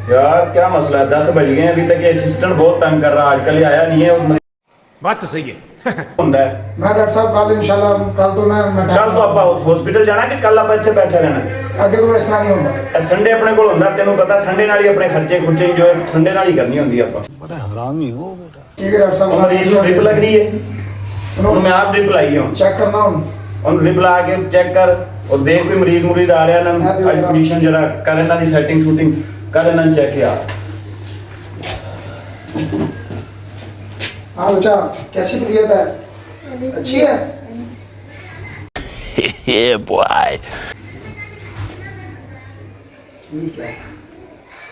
यार क्या मसला है, 10 बज गए अभी तक ये असिस्टेंट बहुत तंग कर रहा है, आजकल ये आया नहीं है। बात तो सही है। ਹੁੰਦਾ ਹੈ। मैं डॉक्टर साहब कल इंशाल्लाह कल तो मैं ਕੱਲ ਤੋਂ ਆਪਾਂ ਹਸਪੀਟਲ ਜਾਣਾ ਕਿ ਕੱਲ ਆਪਾਂ ਇੱਥੇ ਬੈਠੇ ਰਹਿਣਾ? आगे तो इस तरह नहीं होगा। ਇਹ ਸੰਡੇ ਆਪਣੇ ਕੋਲ ਹੁੰਦਾ, ਤੈਨੂੰ ਪਤਾ ਸੰਡੇ ਨਾਲ ਹੀ ਆਪਣੇ ਖਰਚੇ ਖੁਰਚੇ ਜੋ ਸੰਡੇ ਨਾਲ ਹੀ ਕਰਨੀ ਹੁੰਦੀ ਆਪਾਂ। बड़ा हरामी हो बेटा। ठीक है डॉक्टर साहब ਮਰੀਜ਼ ਨੂੰ ਡ੍ਰਿਪ ਲੱਗ ਰਹੀ ਹੈ, ਉਹਨੂੰ ਮੈਂ ਆਪ ਡ੍ਰਿਪ ਲਾਈ ਹਾਂ। चेक करना हूं ਉਹਨੂੰ ਡ੍ਰਿਪ ਲਾ ਕੇ ਚੈੱਕ ਕਰ ਔਰ ਦੇਖ ਕੋਈ ਮਰੀਜ਼ ਮੁਰੀਜ਼ ਆ ਰਿਹਾ ਨਾ, ਅੱਜ ਕੰਡੀਸ਼ਨ ਜਿਹੜਾ ਕਰ ਇਹਨਾਂ ਦੀ ਸੈਟਿੰਗ ਸ਼ੂਟਿੰਗ ਕਰ ਇਹਨਾਂ ਨੂੰ ਚੈੱਕ ਯਾਰ। हाँ बच्चा कैसी तबीयत है? अच्छी है? Yeah boy। ठीक है।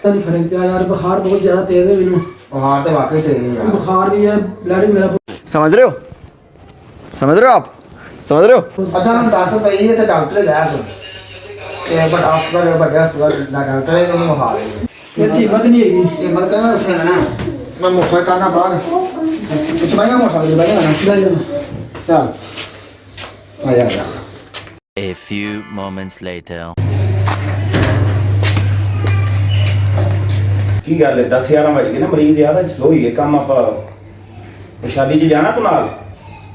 नहीं फर्क क्या यार, बुखार बहुत ज्यादा तेज है मैनू। बुखार तो वाकई तेज है यार। बुखार भी है, ब्लड भी मेरा समझ रहे हो? समझ रहे हो आप? समझ रहे हो? अच्छा हम 10 रुपए ये तो डॉक्टर गया तो बट आफ्टर बट ना डॉक्टर है तो बुखार है। मेरी हिम्मत नहीं है। ये मत कहना फिर ना मैं मोटर करना बाहर कुछ भाई मोटर ले भाई ना ले जाना। चल आ जा। A few moments later. ਕੀ ਗੱਲ ਹੈ 10-11 ਵਜ ਗਏ ਨਾ, ਮਰੀਜ਼ ਯਾਰ ਸਲੋ ਹੀ ਹੈ ਕੰਮ। ਆਪਾਂ ਸ਼ਾਦੀ 'ਚ ਜਾਣਾ ਤੂੰ ਨਾਲ?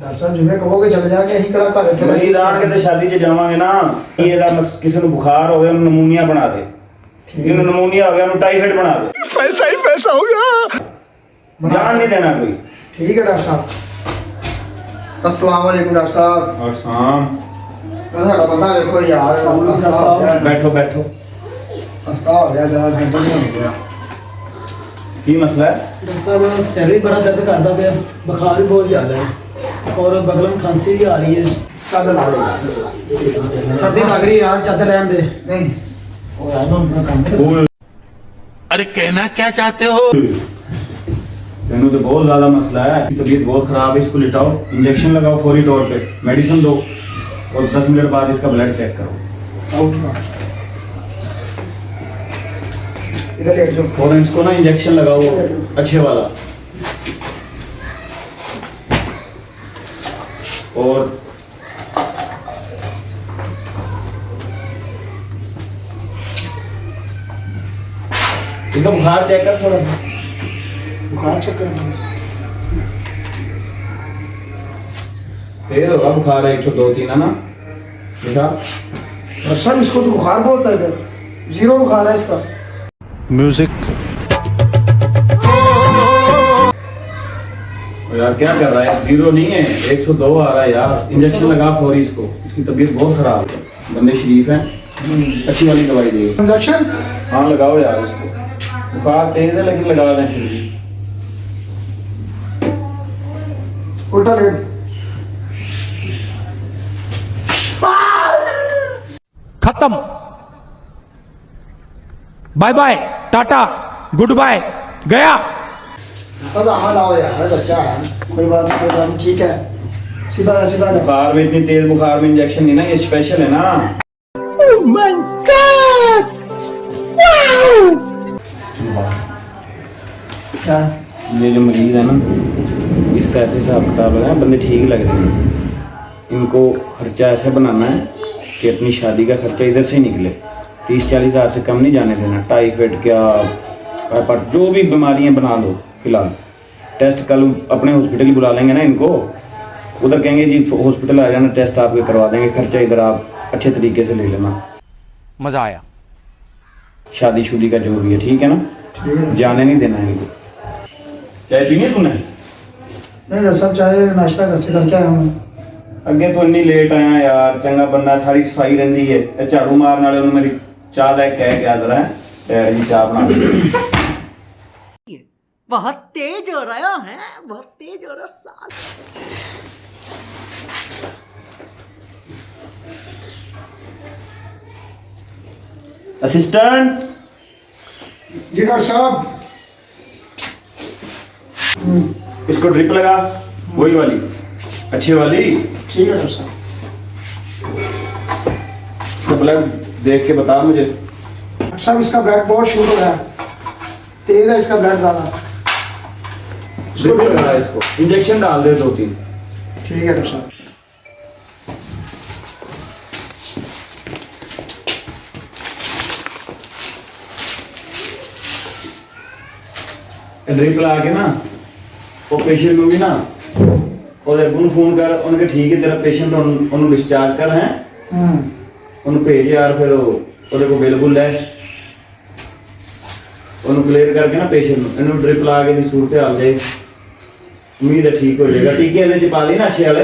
डॉक्टर साहब जिम्मे कहोगे चले जाके यही कड़ा कर रहे ਮਰੀਜ਼ ਆਣਗੇ ਤੇ ਸ਼ਾਦੀ 'ਚ ਜਾਵਾਂਗੇ ਨਾ। ਕੀ ਇਹਦਾ ਕਿਸੇ ਨੂੰ ਬੁਖਾਰ ਹੋਵੇ ਉਹਨੂੰ ਨਮੂਨੀਆ ਬਣਾ ਦੇ, ਜਿਹਨੂੰ ਨਮੂਨੀਆ ਹੋ ਗਿਆ ਉਹਨੂੰ ਟਾਈਫਾਇਡ ਬਣਾ ਦੇ। पैसा ही पैसा होगा। ਜਾਣ ਨਹੀਂ ਦੇਣਾ ਕੋਈ। ठीक है डॉक्टर साहब। अस्सलाम वालेकुम डॉक्टर साहब। और शाम साਡਾ ਬੰਦਾ ਵੇਖੋ ਯਾਰ बैठो बैठो। ਹਫਤਾ ਹੋ ਗਿਆ ਜ਼ਿਆਦਾ ਸੈਂਟਰ ਨਹੀਂ ਹੋ ਗਿਆ। की मसला है? डॉक्टर साहब सिर भी बड़ा दर्द करता पे, बुखार भी बहुत ज्यादा है और बगल में खांसी भी आ रही है। ਚਾਦਰ ਲਾ ਦੇ। सर्दी लग रही है यार, चादर रहने दे। ਨਹੀਂ ਉਹ ਆਇਆ ਮੈਂ ਕੰਮ अरे कहना क्या चाहते हो? तेनू तो बहुत ज्यादा मसला है, तबीयत बहुत खराब है, इसको लिटाओ, इंजेक्शन लगाओ फौरी तौर पे, मेडिसिन दो और 10 मिनट बाद इसका ब्लड चेक करो। इधर लेट जाओ। और इसको ना इंजेक्शन लगाओ अच्छे वाला। और इसका बुखार चेक कर थोड़ा सा। बुखार चेक कर। तेज होगा बुखार है, 102-3 है ना बेटा? डॉक्टर साहब इसको तो बुखार बहुत है, इधर 0 बुखार है इसका। म्यूजिक। यार क्या कर रहा है? 0 नहीं है, 102 आ रहा है यार। इंजेक्शन लगा फौरी इसको, इसकी तबीयत बहुत खराब है। बंदे शरीफ हैं, अच्छी वाली दवाई दे। इंजेक्शन हाँ लगाओ यार इसको, बुखार तेज है लेकिन लगा दें फिर भी। उल्टा लेट। खत्म। Bye bye, tata, goodbye, गया। अब आहा लाओ यार, बच्चा है, कोई बात नहीं, कोई बात नहीं, ठीक है। सीधा जा, सीधा जा। बुखार में इतनी तेज बुखार में इंजेक्शन नहीं ना, ये स्पेशल है ना। क्या ये जो मरीज है ना, इसका ऐसे हिसाब किताब है, बंदे ठीक लग रहे हैं। इनको खर्चा ऐसे बनाना है कि अपनी शादी का खर्चा इधर से ही निकले। 30-40 हज़ार से कम नहीं जाने देना। टाइफाइड क्या जो भी बीमारियां बना दो फिलहाल। टेस्ट कल अपने हॉस्पिटल ही बुला लेंगे ना इनको, उधर कहेंगे जी हॉस्पिटल आ जाना, टेस्ट आपके करवा देंगे, खर्चा इधर आप अच्छे तरीके से ले लेना। मजा आया। शादी शुदी का जो भी है, ठीक है ना? जाने नहीं देना है इनको। चाय पीनी है तूने? नहीं डॉक्टर साहब चाहे नाश्ता घर से करके आया हूँ। ਅੱਗੇ ਤੋਂ ਇੰਨੀ ਲੇਟ ਆਇਆ ਯਾਰ, ਚੰਗਾ ਬੰਦਾ, ਸਾਰੀ ਸਫਾਈ ਰਹਿੰਦੀ ਹੈ। ਇਹ ਝਾੜੂ ਮਾਰਨ ਵਾਲੇ ਉਹਨੂੰ ਮੇਰੀ ਚਾਹ ਦਾ ਕਹਿ ਗਿਆ ਜ਼ਰਾ ਡੈਡ ਜੀ ਚਾਹ ਬਣਾ ਦੇ। बहुत तेज हो रहा है, बहुत तेज हो रहा साल। असिस्टेंट जी डॉक्टर साहब। इसको ड्रिप लगा, वही वाली अच्छी वाली। ठीक है डॉक्टर साहब। इसका ब्लड देख के बता मुझे। डॉक्टर साहब इसका ब्लड बहुत शूट हो रहा है, तेज है इसका ब्लड ज़्यादा। ड्रिप लगा इसको, इंजेक्शन डाल दे 2-3। ठीक है डॉक्टर साहब। ਡ੍ਰਿਪ ਲਾ ਕੇ ਨਾ ਉਹ ਪੇਸ਼ੈਂਟ ਨੂੰ ਵੀ ਨਾ ਉਹਦੇ ਅੱਗੋਂ ਨੂੰ ਫੋਨ ਕਰ, ਉਹਨੇ ਕਿ ਠੀਕ ਹੈ ਤੇਰਾ ਪੇਸ਼ੈਂਟ, ਉਹਨੂੰ ਡਿਸਚਾਰਜ ਕਰ ਹੈ, ਉਹਨੂੰ ਭੇਜ ਯਾਰ, ਫਿਰ ਉਹਦੇ ਕੋਲ ਬਿੱਲ ਬੁੱਲ ਹੈ, ਉਹਨੂੰ ਕਲੀਅਰ ਕਰਕੇ ਨਾ ਪੇਸ਼ੈਂਟ ਨੂੰ ਇਹਨੂੰ ਡ੍ਰਿਪ ਲਾ ਕੇ ਦੀ ਸੂਰਤ ਹਾਲ ਜਾਏ, ਉਮੀਦ ਹੈ ਠੀਕ ਹੋ ਜਾਏਗਾ। ਟੀਕੇ ਇਹਦੇ ਚ ਪਾ ਦੇ ਨਾ ਅੱਛੇ ਵਾਲੇ,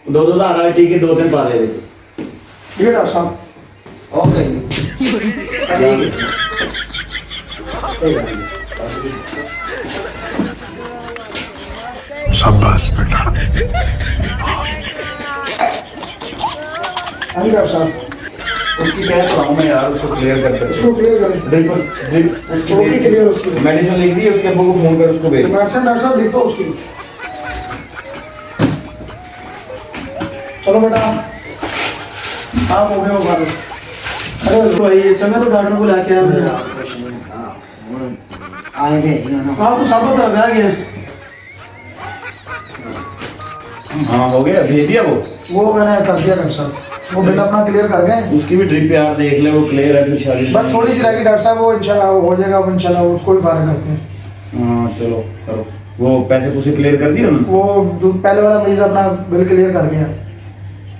2-2 ਹਜ਼ਾਰ ਵਾਲੇ ਟੀਕੇ 2-3 ਪਾ ਦੇ ਇਹਦੇ ਚ। ठीक है डॉक्टर साहब ओके शाबाश बेटा। हाँ जी डॉक्टर साहब उसकी क्या कराऊं मैं यार, उसको क्लियर कर दे, उसको क्लियर करें उसको भी क्लियर उसकी मेडिसिन लिख दी है, उसके अब्बू को फोन कर, उसको भेज। मेडिसिन डॉक्टर साहब लिख दो उसकी। चलो बेटा आप हो गए हो बाहर। अरे भाई चंगा तो डॉक्टर को लेके आया आएंगे आप तो सब तरफ आ गए। हाँ हो गया, भेज दिया वो मैंने कर दिया डॉक्टर साहब, वो बिल अपना क्लियर कर गए। उसकी भी ड्रिप यार देख ले, वो क्लियर है, फिर शादी बस थोड़ी सी रहेगी डॉक्टर साहब, वो इंशाल्लाह हो जाएगा, वो इंशाल्लाह उसको भी फारग करते हैं। हाँ चलो करो, वो पैसे पूसे क्लियर कर दिए उन्होंने। वो जो पहले वाला मरीज अपना बिल क्लियर कर गया।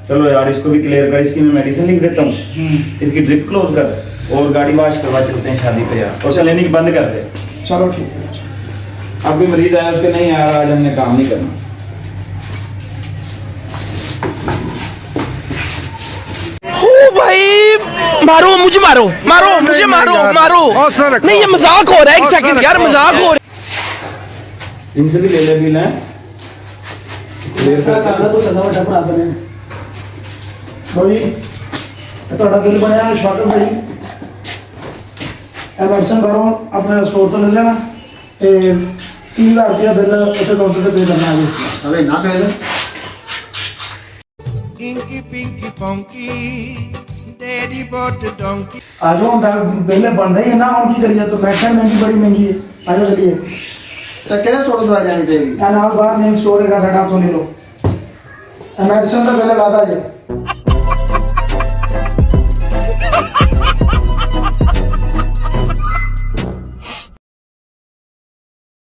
चलो यार इसको भी क्लियर कर, इसकी मैं मेडिसिन लिख देता हूँ, इसकी ड्रिप क्लोज कर, और गाड़ी वॉश करवा चलते हैं शादी पे यार, और क्लिनिक बंद कर दे। चलो ठीक है। अब भी मरीज आया उसके नहीं यार आज हमने काम नहीं करना। ओ भाई मारो मुझे, मारो मारो मुझे, मारो मारो। नहीं ये मजाक हो रहा है, एक सेकंड यार, मजाक हो रहा है। इनसे भी ले ले बिल है, क्लियर ऐसा करना तो चंगा बड़ा बराबर है। भाई ਤੁਹਾਡਾ ਬਿੱਲ ਬਣਿਆ ਸ਼ਾਰਟ ਭਾਈ, ਇਹ ਮੈਡੀਸਨ ਬਾਹਰੋਂ ਆਪਣੇ ਸਟੋਰ ਤੋਂ ਲੈ ਲੈਣਾ ਤੇ 3000 ਰੁਪਇਆ ਬਿੱਲ ਉੱਥੇ ਕਾਊਂਟਰ ਤੇ ਪੇ ਕਰਨਾ ਹੈ। सबे ना पहले Inky Pinky Funky, Daddy bought the donkey. आ जाओ बिल बनता ही है ना, और की करिए, तो मेडिसिन महंगी बड़ी महंगी है। आ जाओ चलिए, तो कितने सौ दवाई जानी पड़ेगी? नाल बाहर मेन स्टोर है साढ़ा, आप तो ले लो मेडिसिन का बिल लाता है।